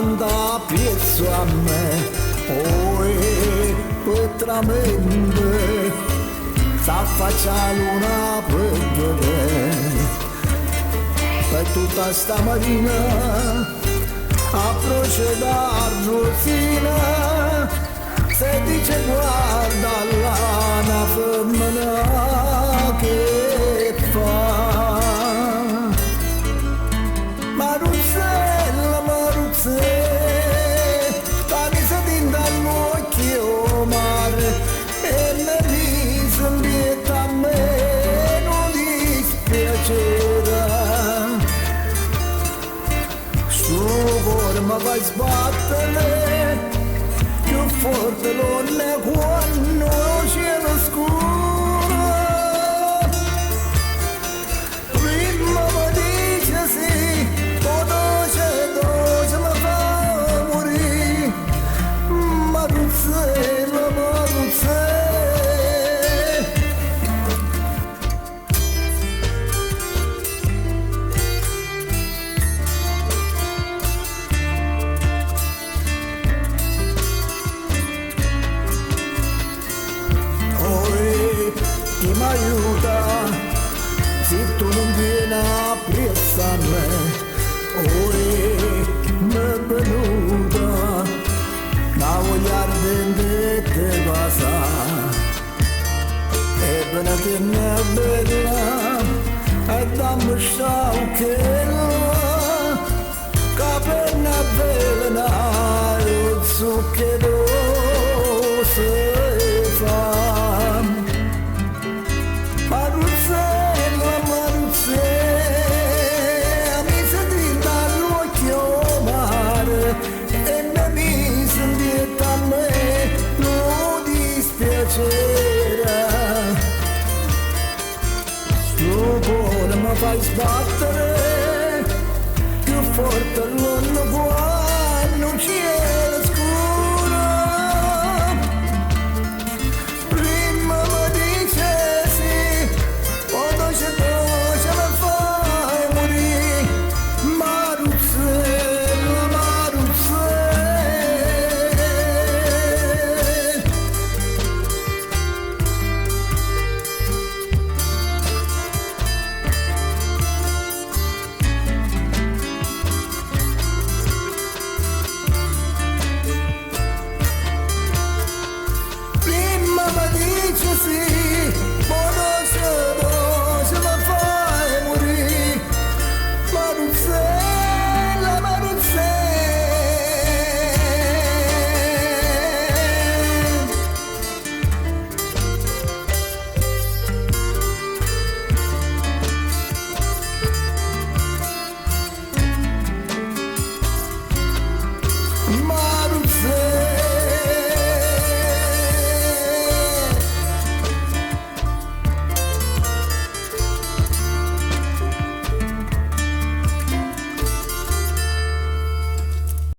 manda pezzo a me. Oi, potramente s'affaccia luna per vedere. Per tutta sta marina a procedere rosina, se dice guarda là una femmina che fa. Maruzzella, Maruzzella, fammi sentire dall'occhio mare e mi mise in dieta a me, non dispiacerà. Sto cuore mi fai sbattere, più forte non è quando il cielo scuro. Prima mi dice sì, poi doce mi fa morire. Maruzzella, Maruzzella. Chi mi aiuta se tu non vieni appresso a me? Mi è venuta la voglia ardente di passare e bene che ne è bella e dammi sta occhiella che per ne velena il zucchero si fa. Maruzzella, Maruzzella, mi senti dall'occhio mare e mi mise in dieta a me, non dispiacere. Sto cuore mi fai sbattere, più forte non lo può, non c'è.